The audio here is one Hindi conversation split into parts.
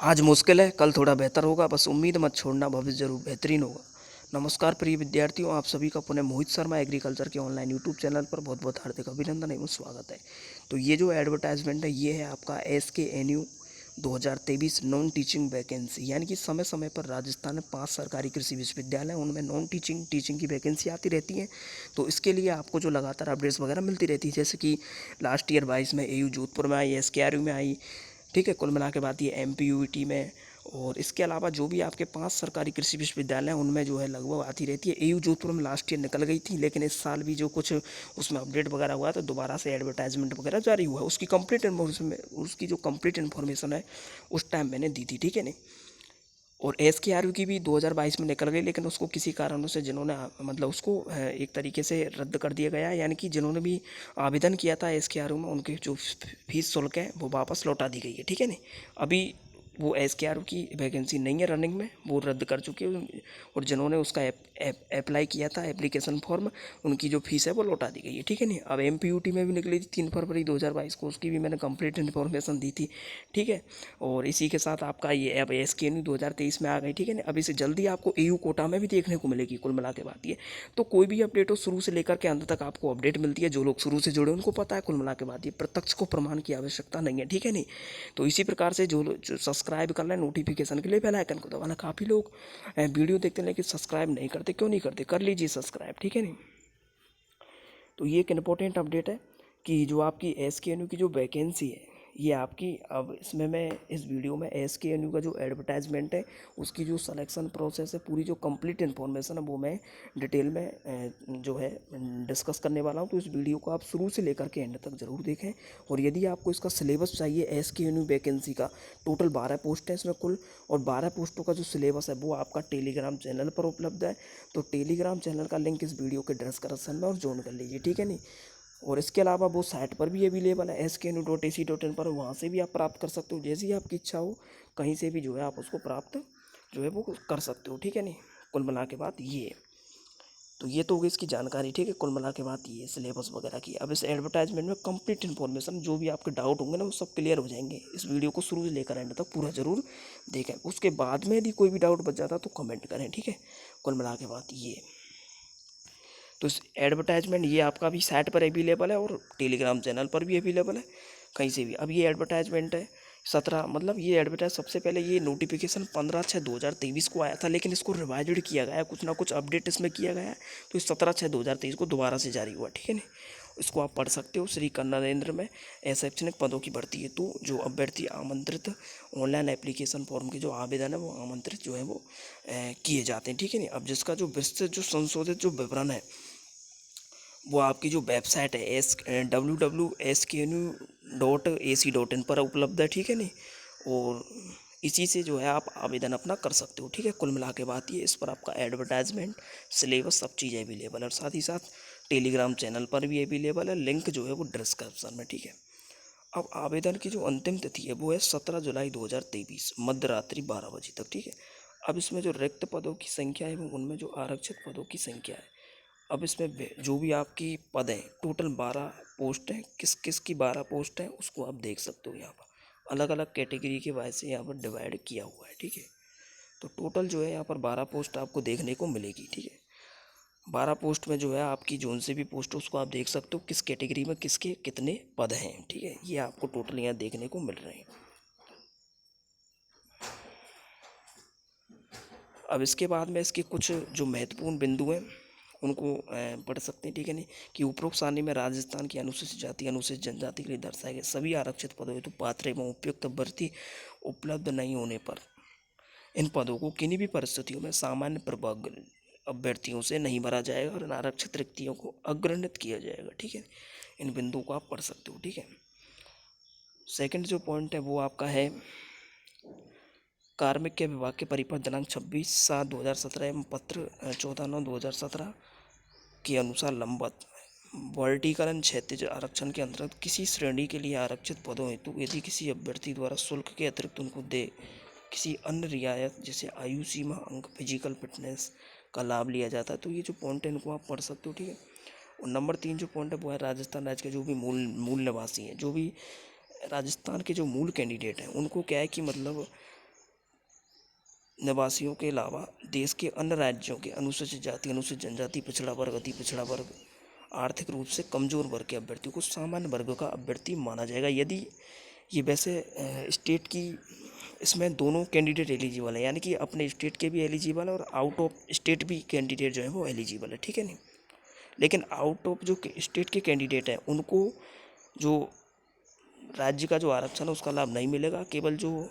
आज मुश्किल है, कल थोड़ा बेहतर होगा। बस उम्मीद मत छोड़ना, भविष्य जरूर बेहतरीन होगा। नमस्कार प्रिय विद्यार्थियों, आप सभी का पुनः मोहित शर्मा एग्रीकल्चर के ऑनलाइन यूट्यूब चैनल पर बहुत बहुत हार्दिक अभिनंदन एवं स्वागत है। तो ये जो एडवर्टाइजमेंट है ये है आपका SKNU 2023 नॉन टीचिंग वैकेंसी, यानी कि समय समय पर राजस्थान में 5 सरकारी कृषि विश्वविद्यालय हैं, उनमें नॉन टीचिंग की वैकेंसी आती रहती है। तो इसके लिए आपको जो लगातार अपडेट्स वगैरह मिलती रहती है, जैसे कि लास्ट ईयर 22 में AU जोधपुर में आई, SKRU में आई। ठीक है, कुल मिला के बात ये MPUET में, और इसके अलावा जो भी आपके 5 सरकारी कृषि विश्वविद्यालय हैं उनमें जो है लगभग आती रहती है। AU जोधपुर में लास्ट ईयर निकल गई थी, लेकिन इस साल भी जो कुछ उसमें अपडेट वगैरह हुआ तो दोबारा से एडवर्टाइजमेंट वगैरह जारी हुआ। उसकी जो कंप्लीट इन्फॉर्मेशन है उस टाइम मैंने दी थी, ठीक है नहीं। और SKRU की भी 2022 में निकल गई, लेकिन उसको किसी कारणों से जिन्होंने मतलब उसको एक तरीके से रद्द कर दिया गया है, यानी कि जिन्होंने भी आवेदन किया था SKRU में उनकी जो फीस शुल्क है वो वापस लौटा दी गई है, ठीक है नहीं। अभी वो SKRU की वैकेंसी नहीं है रनिंग में, वो रद्द कर चुके हैं। और जिन्होंने उसका अप्लाई किया था एप्लीकेशन फॉर्म, उनकी जो फीस है वो लौटा दी गई है, ठीक है नहीं। अब MPUT में भी निकली थी 3 फरवरी 2022 को, उसकी भी मैंने कंप्लीट इन्फॉर्मेशन दी थी, ठीक है। और इसी के साथ आपका ये अब SKNU 2023 में आ गई, ठीक है ना। अब इसे जल्दी आपको AU कोटा में भी देखने को मिलेगी। कुल मिला के बात ये, तो कोई भी अपडेट हो शुरू से लेकर के अंत तक आपको अपडेट मिलती है। जो लोग शुरू से जुड़े उनको पता है। कुल मिला के बात ये, प्रत्यक्ष को प्रमाण की आवश्यकता नहीं है, ठीक है नहीं। तो इसी प्रकार से जो सब्सक्राइब कर लें नोटिफिकेशन के लिए, बेल आइकन को दबाना। काफ़ी लोग वीडियो देखते हैं लेकिन सब्सक्राइब नहीं करते, क्यों नहीं करते? कर लीजिए सब्सक्राइब, ठीक है नहीं। तो ये एक इम्पोर्टेंट अपडेट है कि जो आपकी SKNU की जो वैकेंसी है ये आपकी, अब इसमें मैं इस वीडियो में SKNU का जो एडवर्टाइजमेंट है उसकी जो सिलेक्शन प्रोसेस है, पूरी जो कंप्लीट इन्फॉर्मेशन है वो मैं डिटेल में जो है डिस्कस करने वाला हूँ। तो इस वीडियो को आप शुरू से लेकर के एंड तक ज़रूर देखें। और यदि आपको इसका सिलेबस चाहिए SKNU वैकेंसी का, टोटल 12 पोस्ट है इसमें कुल, और 12 पोस्टों का जो सिलेबस है वो आपका टेलीग्राम चैनल पर उपलब्ध है। तो टेलीग्राम चैनल का लिंक इस वीडियो के डिस्क्रिप्शन में और ज्वाइन कर लीजिए, ठीक है नहीं। और इसके अलावा वो साइट पर भी अवेलेबल है sknu.ac.in पर, वहाँ से भी आप प्राप्त कर सकते हो। जैसी आपकी इच्छा हो कहीं से भी जो है आप उसको प्राप्त जो है वो कर सकते हो, ठीक है नहीं। कुल मिला के बात ये है। तो ये तो होगी इसकी जानकारी, ठीक है। कुल मिला के बात ये सिलेबस वगैरह की। अब इस एडवर्टाइजमेंट में कंप्लीट इन्फॉर्मेशन, जो भी आपके डाउट होंगे ना वो सब क्लियर हो जाएंगे। इस वीडियो को शुरू से लेकर एंड तक पूरा जरूर देखें। उसके बाद में यदि कोई भी डाउट बच जाता तो कमेंट करें, ठीक है। कुल मिला के बात ये है। तो इस एडवर्टाइजमेंट ये आपका भी साइट पर अवेलेबल है और टेलीग्राम चैनल पर भी अवेलेबल है, कहीं से भी। अब ये एडवर्टाइजमेंट है 17, मतलब ये एडवर्टाइज सबसे पहले ये नोटिफिकेशन 15/6/2023 को आया था, लेकिन इसको रिवाइज्ड किया गया है, कुछ ना कुछ अपडेट इसमें किया गया है। तो इस 17/6/2023 को दोबारा से जारी हुआ, ठीक है ना। इसको आप पढ़ सकते हो। श्री कन्नरेंद्र में शैक्षणिक पदों की भर्ती हेतु जो अभ्यर्थी आमंत्रित ऑनलाइन एप्लीकेशन फॉर्म के जो आवेदन है वो आमंत्रित जो है वो किए जाते हैं, ठीक है नहीं। अब जिसका जो विस्तृत जो संशोधित जो विवरण है वो आपकी जो वेबसाइट है www.sknu.ac.in पर उपलब्ध है, ठीक है नहीं। और इसी से जो है आप आवेदन अपना कर सकते हो, ठीक है। कुल मिला के बात ये, इस पर आपका एडवर्टाइजमेंट, सिलेबस, सब चीज़ अवेलेबल है। और साथ ही साथ टेलीग्राम चैनल पर भी अवेलेबल है, लिंक जो है वो डिस्क्रिप्शन में, ठीक है। अब आवेदन की जो अंतिम तिथि है वो है 17 जुलाई 2023 मध्य रात्रि 12 बजे तक, ठीक है। अब इसमें जो रिक्त पदों की संख्या है उनमें जो आरक्षित पदों की संख्या है, अब इसमें जो भी आपकी पद हैं टोटल 12 पोस्ट हैं। किस किस की 12 पोस्ट हैं उसको आप देख सकते हो यहाँ पर। अलग अलग कैटेगरी के वाइज से यहाँ पर डिवाइड किया हुआ है, ठीक है। तो टोटल जो है यहाँ पर 12 पोस्ट आपको देखने को मिलेगी, ठीक है। 12 पोस्ट में जो है आपकी जोन से भी पोस्ट उसको आप देख सकते हो, किस कैटेगरी में किसके कितने पद हैं, ठीक है। ये आपको टोटल यहाँ देखने को मिल रहे हैं। अब इसके बाद में इसके कुछ जो महत्वपूर्ण बिंदु हैं उनको पढ़ सकते हैं, ठीक है नहीं। कि उपरोक्त सारणी में राजस्थान की अनुसूचित जाति अनुसूचित जनजाति के लिए दर्शाए गए सभी आरक्षित पदों हेतु पात्र एवं उपयुक्त भर्ती उपलब्ध नहीं होने पर इन पदों को किन्हीं भी परिस्थितियों में सामान्य प्रभाग अभ्यर्थियों से नहीं भरा जाएगा और इन आरक्षित रिक्तियों को अग्रणित किया जाएगा, ठीक है। इन बिंदुओं को आप पढ़ सकते हो, ठीक है। सेकंड जो पॉइंट है वो आपका है कार्मिक के विभाग के परिपत्र दिनांक 26/7/2017 एवं पत्र 14/9/2017 के अनुसार लंबत वर्गीकरण क्षैतिज आरक्षण के अंतर्गत किसी श्रेणी के लिए आरक्षित पदों हेतु यदि किसी अभ्यर्थी द्वारा शुल्क के अतिरिक्त उनको दे किसी अन्य रियायत जैसे आयु सीमा, अंक, फिजिकल फिटनेस का लाभ लिया जाता है, तो ये जो पॉइंट है इनको आप पढ़ सकते हो, ठीक है। और नंबर 3 जो पॉइंट है वो है राजस्थान राज्य के जो भी मूल निवासी हैं, जो भी राजस्थान के जो मूल कैंडिडेट हैं उनको क्या है कि मतलब निवासियों के अलावा देश के अन्य राज्यों के अनुसूचित जाति, अनुसूचित जनजाति, पिछड़ा वर्ग, अति पिछड़ा वर्ग, आर्थिक रूप से कमजोर वर्ग के अभ्यर्थी को सामान्य वर्ग का अभ्यर्थी माना जाएगा। यदि ये वैसे स्टेट की इसमें दोनों कैंडिडेट एलिजिबल है, यानी कि अपने स्टेट के भी एलिजिबल है और आउट ऑफ स्टेट भी कैंडिडेट जो है वो एलिजिबल है, ठीक है नहीं। लेकिन आउट ऑफ जो स्टेट के कैंडिडेट हैं उनको जो राज्य का जो आरक्षण है उसका लाभ नहीं मिलेगा, केवल जो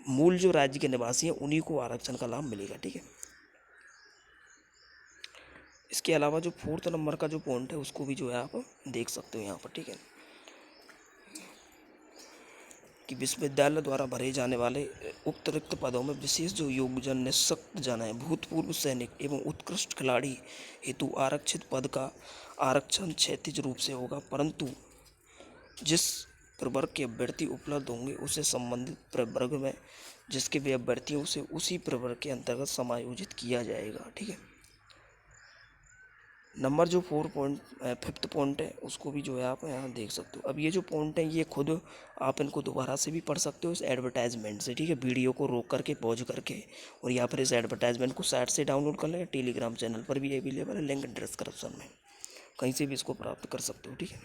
मूल जो राज्य के निवासी हैं उन्हीं को आरक्षण का लाभ मिलेगा, ठीक है। इसके अलावा जो 4th नंबर का जो पॉइंट है उसको भी जो है आप देख सकते हो यहाँ पर, ठीक है, कि विश्वविद्यालय द्वारा भरे जाने वाले उक्त रिक्त पदों में विशेष जो योग्यजन, निःशक्त जन है, भूतपूर्व सैनिक एवं उत्कृष्ट खिलाड़ी हेतु आरक्षित पद का आरक्षण क्षैतिज रूप से होगा, परंतु जिस प्रवर्ग के अभ्यर्थी उपलब्ध होंगे उसे संबंधित प्रवर्ग में जिसके वे अभ्यर्थी उसे उसी प्रवर्ग के अंतर्गत समायोजित किया जाएगा, ठीक है। नंबर जो 5th पॉइंट है उसको भी जो है आप यहाँ देख सकते हो। अब ये जो पॉइंट है ये खुद आप इनको दोबारा से भी पढ़ सकते हो इस एडवर्टाइजमेंट से, ठीक है, वीडियो को रोक करके पॉज करके, और या फिर इस एडवर्टाइजमेंट को साइट से डाउनलोड कर लें, टेलीग्राम चैनल पर भी अवेलेबल है, लिंक डिस्क्रिप्शन में, कहीं से भी इसको प्राप्त कर सकते हो, ठीक है।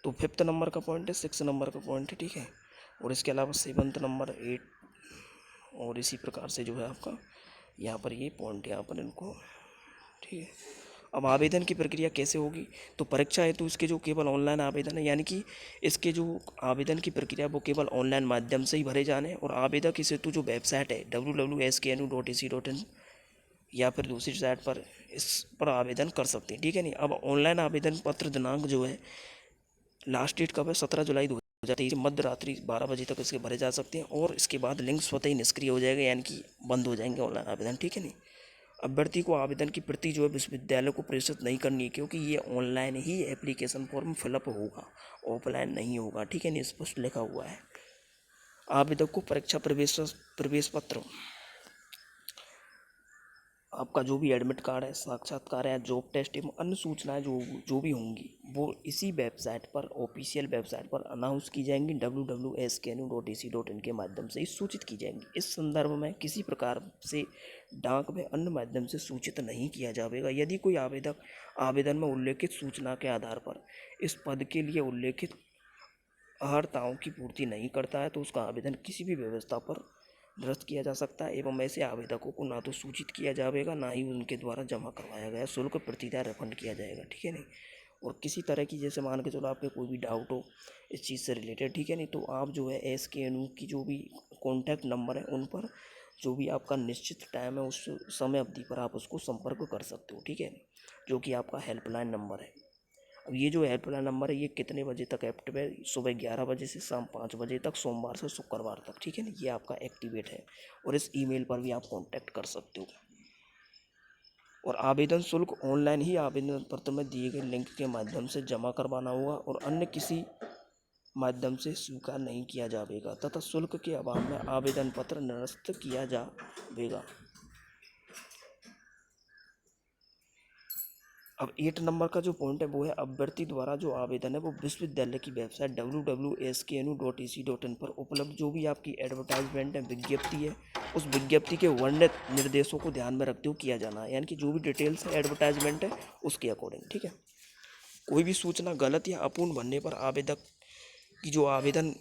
तो 5th नंबर का पॉइंट है, 6th नंबर का पॉइंट है, ठीक है, और इसके अलावा 7th नंबर, 8 और इसी प्रकार से जो है आपका यहाँ पर ये पॉइंट यहाँ पर इनको, ठीक है। अब आवेदन की प्रक्रिया कैसे होगी, तो परीक्षा हेतु इसके जो केवल ऑनलाइन आवेदन है, यानी कि इसके जो आवेदन की प्रक्रिया वो केवल ऑनलाइन माध्यम से ही भरे जाने, और आवेदक इस हेतु जो वेबसाइट है www.sknu.ac.in या फिर दूसरी साइट पर इस पर आवेदन कर सकते हैं, ठीक है नहीं। अब ऑनलाइन आवेदन पत्र दिनांक जो है लास्ट डेट कब है, 17 जुलाई 2023 मध्य रात्रि 12 बजे तक इसके भरे जा सकते हैं, और इसके बाद लिंक स्वतः ही निष्क्रिय हो जाएगा, यानी कि बंद हो जाएंगे ऑनलाइन आवेदन, ठीक है नहीं। अभ्यर्थी को आवेदन की प्रति जो है विश्वविद्यालय को प्रेषित नहीं करनी है, क्योंकि ये ऑनलाइन ही एप्लीकेशन फॉर्म फिलअप होगा, ऑफलाइन नहीं होगा, ठीक है नहीं, स्पष्ट लिखा हुआ है। आवेदक को परीक्षा प्रवेश पत्र, आपका जो भी एडमिट कार्ड है, साक्षात्कार है, जॉब टेस्ट एवं अन्य सूचनाएं जो भी होंगी वो इसी वेबसाइट पर, ऑफिशियल वेबसाइट पर अनाउंस की जाएंगी, www.sknu.ac.in के माध्यम से सूचित की जाएंगी। इस संदर्भ में किसी प्रकार से डाक में अन्य माध्यम से सूचित नहीं किया जाएगा। यदि कोई आवेदक आवेदन में उल्लेखित सूचना के आधार पर इस पद के लिए उल्लेखित अर्हताओं की पूर्ति नहीं करता है तो उसका आवेदन किसी भी व्यवस्था पर निरस्त किया जा सकता है, एवं ऐसे आवेदकों को ना तो सूचित किया जाएगा, ना ही उनके द्वारा जमा करवाया गया शुल्क प्रतिदाय रिफंड किया जाएगा, ठीक है नहीं। और किसी तरह की जैसे मान के चलो आपके कोई भी डाउट हो इस चीज़ से रिलेटेड, ठीक है नहीं, तो आप जो है SKNU की जो भी कॉन्टैक्ट नंबर है उन पर जो भी आपका निश्चित टाइम है उस समय अवधि पर आप उसको संपर्क कर सकते हो, ठीक है, जो कि आपका हेल्पलाइन नंबर है। अब ये जो हेल्पलाइन नंबर है ये कितने बजे तक एक्टिव है, सुबह 11 बजे से शाम 5 बजे तक, सोमवार से शुक्रवार तक, ठीक है ना, ये आपका एक्टिवेट है, और इस ईमेल पर भी आप कांटेक्ट कर सकते हो। और आवेदन शुल्क ऑनलाइन ही आवेदन पत्र में दिए गए लिंक के माध्यम से जमा करवाना होगा, और अन्य किसी माध्यम से स्वीकार नहीं किया जाएगा, तथा शुल्क के अभाव में आवेदन पत्र निरस्त किया जाएगा। अब 8 नंबर का जो पॉइंट है वो है अभ्यर्थी द्वारा जो आवेदन है वो विश्वविद्यालय की वेबसाइट www.sknu.ac.in पर उपलब्ध जो भी आपकी एडवर्टाइजमेंट है, विज्ञप्ति है, उस विज्ञप्ति के वर्णित निर्देशों को ध्यान में रखते हुए किया जाना है, यानी कि जो भी डिटेल्स है एडवर्टाइजमेंट है उसके अकॉर्डिंग, ठीक है। कोई भी सूचना गलत या अपूर्ण बनने पर आवेदक की जो आवेदन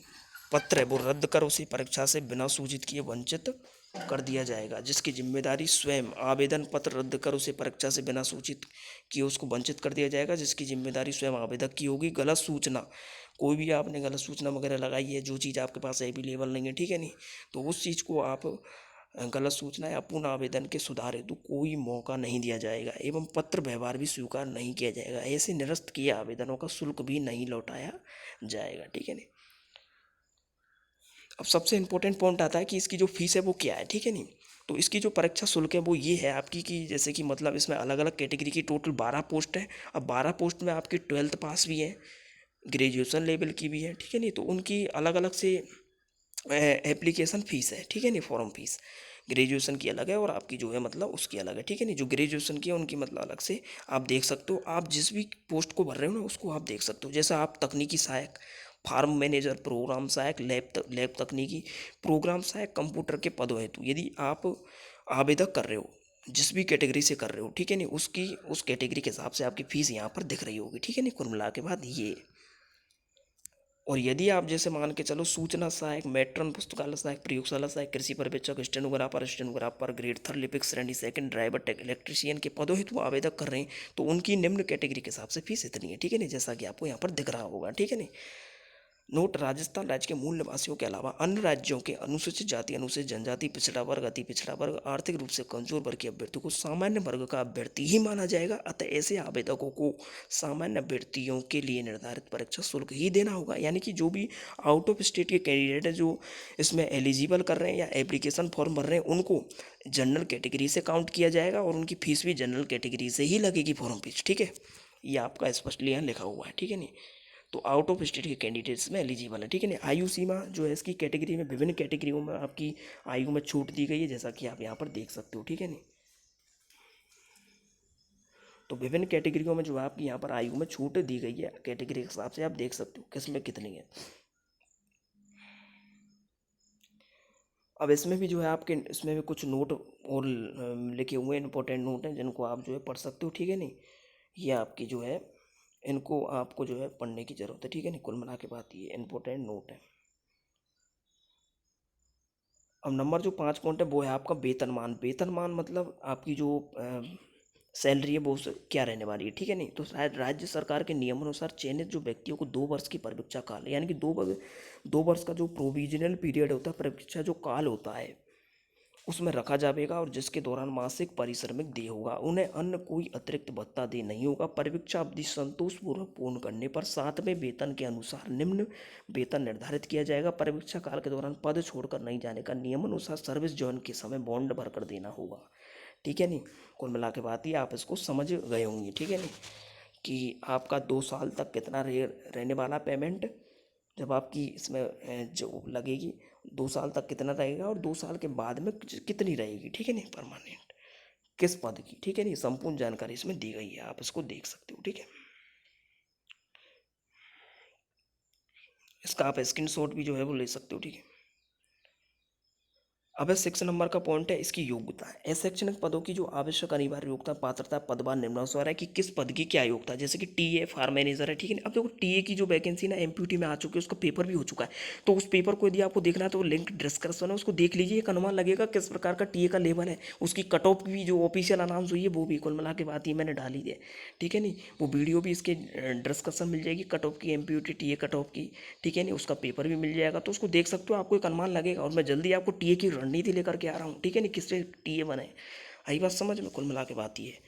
पत्र है वो रद्द कर उसे परीक्षा से बिना सूचित किए वंचित कर दिया जाएगा, जिसकी जिम्मेदारी स्वयं आवेदन पत्र रद्द कर उसे परीक्षा से बिना सूचित किए उसको वंचित कर दिया जाएगा, जिसकी जिम्मेदारी स्वयं आवेदक की होगी। गलत सूचना, कोई भी आपने गलत सूचना वगैरह लगाई है, जो चीज़ आपके पास अवेलेबल नहीं है, ठीक है नहीं, तो उस चीज़ को आप गलत सूचना या पुनः आवेदन के सुधार हेतु कोई मौका नहीं दिया जाएगा, एवं पत्र व्यवहार भी स्वीकार नहीं किया जाएगा। ऐसे निरस्त किए आवेदनों का शुल्क भी नहीं लौटाया जाएगा, ठीक है नहीं। अब सबसे इम्पोर्टेंट पॉइंट आता है कि इसकी जो फीस है वो क्या है, ठीक है नहीं। तो इसकी जो परीक्षा शुल्क है वो ये है आपकी कि जैसे कि मतलब इसमें अलग अलग कैटेगरी की टोटल 12 पोस्ट है। अब 12 पोस्ट में आपकी 12th पास भी है, ग्रेजुएशन लेवल की भी है, ठीक है नहीं, तो उनकी अलग अलग से एप्लीकेशन फ़ीस है, ठीक है नहीं, फॉर्म फीस ग्रेजुएशन की अलग है और आपकी जो है मतलब उसकी अलग है, ठीक है नहीं। जो ग्रेजुएशन की है उनकी मतलब अलग से आप देख सकते हो, आप जिस भी पोस्ट को भर रहे हो ना उसको आप देख सकते हो। जैसा आप तकनीकी सहायक फार्म मैनेजर, प्रोग्राम सहायक, लैब तकनीकी, प्रोग्राम सहायक, कंप्यूटर के पदों हेतु यदि आप आवेदन कर रहे हो, जिस भी कैटेगरी से कर रहे हो, ठीक है नहीं, उसकी उस कैटेगरी के हिसाब से आपकी फीस यहाँ पर दिख रही होगी, ठीक है नहीं। कुल मिला के बाद ये, और यदि आप जैसे मान के चलो सूचना सहायक, मैट्रन पुस्तकालय सहायक, प्रयोगशाला सहायक, कृषि पर्यवेक्षक, स्टेनोग्राफर ग्रेड 3 लिपिक श्रेणी सेकंड, ड्राइवर, इलेक्ट्रीशियन के पदों हेतु आवेदन कर रहे हैं, तो उनकी निम्न कैटेगरी के हिसाब से फीस इतनी है, ठीक है नहीं, जैसा कि आपको यहाँ पर दिख रहा होगा, ठीक है नहीं। नोट, राजस्थान राज्य के मूल निवासियों के अलावा अन्य राज्यों के अनुसूचित जाति, अनुसूचित जनजाति, पिछड़ा वर्ग, अति पिछड़ा वर्ग, आर्थिक रूप से कमजोर वर्ग के अभ्यर्थियों को सामान्य वर्ग का अभ्यर्थी ही माना जाएगा। अतः ऐसे आवेदकों को सामान्य अभ्यर्थियों के लिए निर्धारित परीक्षा शुल्क ही देना होगा। यानी कि जो भी आउट ऑफ स्टेट के कैंडिडेट है जो इसमें एलिजिबल कर रहे हैं या एप्लीकेशन फॉर्म भर रहे हैं, उनको जनरल कैटेगरी से काउंट किया जाएगा और उनकी फीस भी जनरल कैटेगरी से ही लगेगी, फॉर्म फीस, ठीक है। ये आपका स्पष्टली यहाँ लिखा हुआ है, ठीक है नहीं। तो आउट ऑफ स्टेट के कैंडिडेट्स में एलिजिबल है, ठीक है ना। आयु सीमा जो है इसकी कैटेगरी में, विभिन्न कैटेगरियों में आपकी आयु में छूट दी गई है, जैसा कि आप यहाँ पर देख सकते हो, ठीक है नहीं। तो विभिन्न कैटेगरियों में जो है आपकी यहाँ पर आयु में छूट दी गई है, कैटेगरी के हिसाब से आप देख सकते हो किस में कितनी है। अब इसमें भी जो है आपके इसमें भी कुछ नोट और लिखे हुए इंपॉर्टेंट नोट हैं जिनको आप जो है पढ़ सकते हो, ठीक है नहीं। ये आपकी जो है इनको आपको जो है पढ़ने की ज़रूरत है, ठीक है नहीं। कुल मिला के बात ये इंपॉर्टेंट नोट है। अब नंबर जो 5 पॉइंट है वो है आपका वेतनमान। वेतनमान मतलब आपकी जो सैलरी है वो क्या रहने वाली है, ठीक है नहीं। तो शायद राज्य सरकार के नियमानुसार चयनित जो व्यक्तियों को 2 वर्ष की परीक्षा काल, यानी कि 2 वर्ष का जो प्रोविजनल पीरियड होता है, परीक्षा जो काल होता है, उसमें रखा जाएगा और जिसके दौरान मासिक पारिश्रमिक दे होगा। उन्हें अन्य कोई अतिरिक्त भत्ता दे नहीं होगा। परीक्षा अवधि संतोषपूर्वक पूर्ण करने पर 7वें वेतन के अनुसार निम्न वेतन निर्धारित किया जाएगा। परीक्षा काल के दौरान पद छोड़कर नहीं जाने का नियमानुसार सर्विस ज्वाइन के समय बॉन्ड भरकर देना होगा, ठीक है नहीं। कुल मिला के बात ही आप इसको समझ गए होंगे, ठीक है नहीं, कि आपका 2 साल तक कितना रहने वाला पेमेंट जब आपकी इसमें जो लगेगी, 2 साल तक कितना रहेगा और 2 साल के बाद में कितनी रहेगी, ठीक है नहीं, परमानेंट किस पद की, ठीक है नहीं। संपूर्ण जानकारी इसमें दी गई है, आप इसको देख सकते हो, ठीक है। इसका आप स्क्रीनशॉट भी जो है वो ले सकते हो, ठीक है। अब 6 नंबर का पॉइंट है इसकी योग्यता है। अशैक्षणिक पदों की जो आवश्यक अनिवार्य योग्यता, पात्रता, पदभार निम्नानुसार है कि किस पद की क्या योग्यता है। जैसे कि टीए फार्म मैनेजर है, ठीक है। अब देखो टीए की जो वैकेंसी ना एमपीटी में आ चुकी है, उसका पेपर भी हो चुका है। तो उस पेपर को यदि आपको देखना है तो लिंक डिस्क्रिप्शन है, उसको देख लीजिए, एक अनुमान लगेगा किस प्रकार का टीए का लेवल है। उसकी कट ऑफ भी जो ऑफिशियल अनाउंस हुई है वो भी कुल मिला के बात ये मैंने डाली है, ठीक है नहीं। वो वीडियो भी इसके डिस्कशन मिल जाएगी कट ऑफ की, एमपीटी टीए कट ऑफ की, ठीक है नहीं। उसका पेपर भी मिल जाएगा, तो उसको देख सकते हो, आपको एक अनुमान लगेगा। और मैं जल्दी आपको टीए की रणनीति लेकर के आ रहा हूँ, ठीक है नहीं, किससे टीए बने, आई बात समझ में। कुल मिला के बात ये है।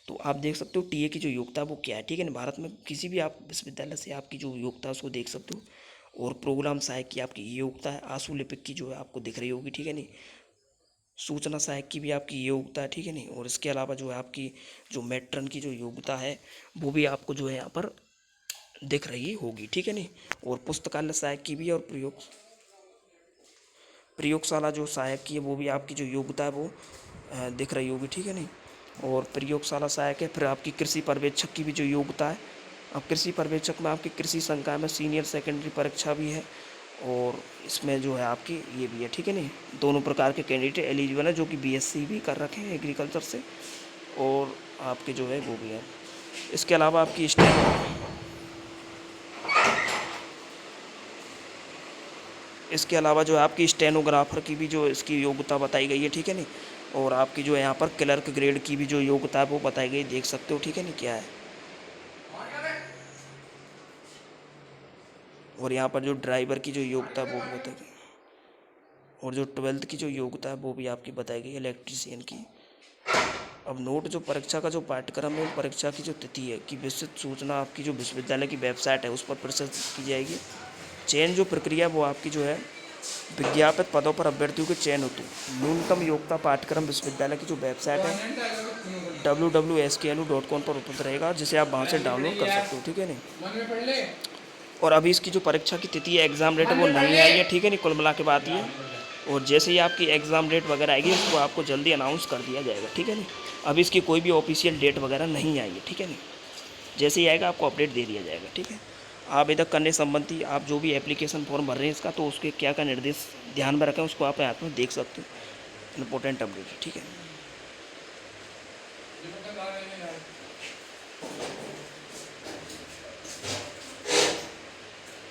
तो आप देख सकते हो टीए की जो योग्यता वो क्या है, ठीक है ना। भारत में किसी भी आप विश्वविद्यालय से आपकी जो योग्यता है उसको देख सकते हो। और प्रोग्राम सहायक की आपकी ये योग्यता है, आशु लिपिक की जो है आपको दिख रही होगी, ठीक है नहीं। सूचना सहायक की भी आपकी ये योग्यता है, ठीक है नहीं। और इसके अलावा जो है आपकी जो मैट्रन की जो योग्यता है वो भी आपको जो है यहाँ पर दिख रही होगी, ठीक है नहीं। और पुस्तकालय सहायक की भी, और प्रयोगशाला जो सहायक की है वो भी आपकी जो योग्यता है वो दिख रही होगी, ठीक है नहीं। और प्रयोगशाला सहायक है। फिर आपकी कृषि पर्यवेक्षक की भी जो योग्यता है, अब कृषि पर्यवेक्षक में आपकी कृषि संकाय में सीनियर सेकेंडरी परीक्षा भी है, और इसमें जो है आपकी ये भी है, ठीक है नहीं। दोनों प्रकार के कैंडिडेट एलिजिबल है, जो कि बीएससी भी कर रखे हैं एग्रीकल्चर से, और आपके जो है वो भी है। इसके अलावा आपकी इसके अलावा जो है आपकी स्टेनोग्राफर की भी जो इसकी योग्यता बताई गई है, ठीक है नहीं। और आपकी जो है यहाँ पर क्लर्क ग्रेड की भी जो योग्यता है वो बताई गई, देख सकते हो, ठीक है नहीं, क्या है। और यहाँ पर जो ड्राइवर की जो योग्यता है वो भी बताई गई, और जो 12th की जो योग्यता है वो भी आपकी बताई गई, इलेक्ट्रीशियन की। अब नोट, जो परीक्षा का जो पाठ्यक्रम है, परीक्षा की जो तिथि है कि विस्तृत सूचना आपकी जो विश्वविद्यालय की वेबसाइट है उस पर प्रदर्शित की जाएगी। चयन जो प्रक्रिया वो आपकी जो है, विज्ञापित पदों पर अभ्यर्थियों के चयन हेतु न्यूनतम योग्यता पाठ्यक्रम विश्वविद्यालय की जो वेबसाइट है www.sklu.com पर उपलब्ध रहेगा, जिसे आप वहाँ से डाउनलोड कर सकते हो, ठीक है नहीं। और अभी इसकी जो परीक्षा की तिथि है, एग्ज़ाम डेट है, वो नहीं आई है, ठीक है नहीं। कुल मिला के बात ये, और जैसे ही आपकी एग्ज़ाम डेट वगैरह आएगी उसको आपको जल्दी अनाउंस कर दिया जाएगा, ठीक है नहीं। अभी इसकी कोई भी ऑफिशियल डेट वगैरह नहीं आई है, ठीक है नहीं। जैसे ही आएगा आपको अपडेट दे दिया जाएगा, ठीक है। आवेदक करने संबंधी आप जो भी एप्लीकेशन फॉर्म भर रहे हैं इसका, तो उसके क्या क्या निर्देश ध्यान में रखें उसको आप यहाँ पर देख सकते हो। इम्पोर्टेंट अपडेट, ठीक है।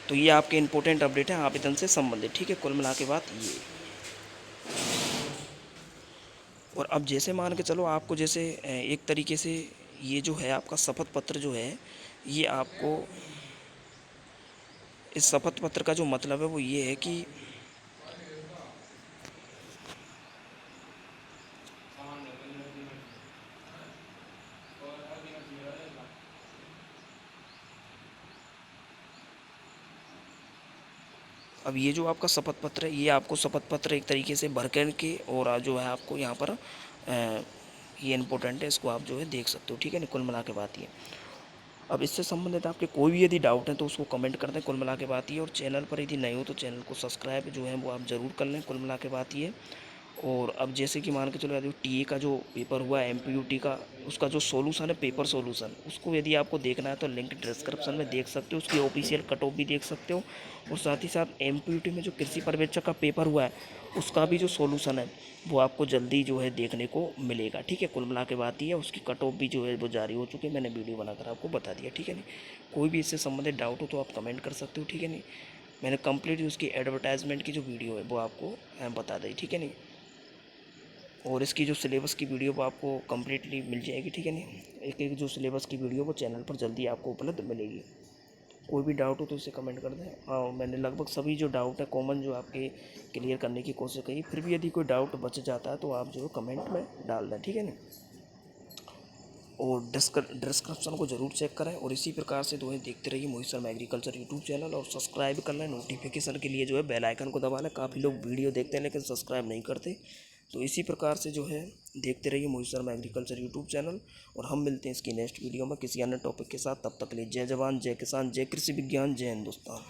तो ये आपके इम्पोर्टेंट अपडेट हैं आवेदन से संबंधित, ठीक है। कुल मिला के बात ये। और अब जैसे मान के चलो आपको जैसे एक तरीके से ये जो है आपका शपथ पत्र जो है, ये आपको इस शपथ पत्र का जो मतलब है वो ये है कि अब ये जो आपका शपथ पत्र है, ये आपको शपथ पत्र एक तरीके से भर कर के और जो है आपको यहाँ पर ये इम्पोर्टेंट है, इसको आप जो है देख सकते हो, ठीक है ना। कुल मिला के बात ये। अब इससे संबंधित आपके कोई भी यदि डाउट है तो उसको कमेंट कर दें। कुल मिला के बात ये। और चैनल पर यदि नए हो तो चैनल को सब्सक्राइब जो है वो आप ज़रूर कर लें। कुल मिला के बात ये। और अब जैसे कि मान के चलो यदि टीए का जो पेपर हुआ है एमपीयूटी का, उसका जो सॉल्यूशन है पेपर सॉल्यूशन, उसको यदि आपको देखना है तो लिंक डिस्क्रिप्शन में देख सकते हो, उसकी ऑफिशियल कट ऑफ भी देख सकते हो। और साथ ही साथ एमपीयूटी में जो कृषि पर्यवेक्षक का पेपर हुआ है उसका भी जो सॉल्यूशन है वो आपको जल्दी जो है देखने को मिलेगा, ठीक है। कुल मिला के बात ये है। उसकी कट ऑफ भी जो है वो जारी हो चुकी है, मैंने वीडियो बनाकर आपको बता दिया, ठीक है नहीं। कोई भी इससे संबंधित डाउट हो तो आप कमेंट कर सकते हो, ठीक है नहीं। मैंने कंप्लीट उसकी एडवर्टाइजमेंट की जो वीडियो है वो आपको बता दी, ठीक है नहीं। और इसकी जो सिलेबस की वीडियो वो आपको कम्प्लीटली मिल जाएगी, ठीक है नहीं। एक एक जो सिलेबस की वीडियो वो चैनल पर जल्दी आपको उपलब्ध मिलेगी। कोई भी डाउट हो तो इसे कमेंट कर दें। हाँ, मैंने लगभग सभी जो डाउट है कॉमन जो आपके क्लियर करने की कोशिश करी। फिर भी यदि कोई डाउट बच जाता है तो आप जो कमेंट में डाल दें, ठीक है ना। और डिस्क्रिप्शन को ज़रूर चेक करें। और इसी प्रकार से जो है देखते रहिए Mohit Sharma agriculture YouTube channel, और सब्सक्राइब कर लें। नोटिफिकेशन के लिए जो है बेल आइकन को दबा लें। काफ़ी लोग वीडियो देखते हैं लेकिन सब्सक्राइब नहीं करते। तो इसी प्रकार से जो है देखते रहिए Mohit Sharma agriculture YouTube channel. और हम मिलते हैं इसकी नेक्स्ट वीडियो में किसी अन्य टॉपिक के साथ। तब तक के लिए जय जवान, जय किसान, जय कृषि विज्ञान, जय हिंदुस्तान।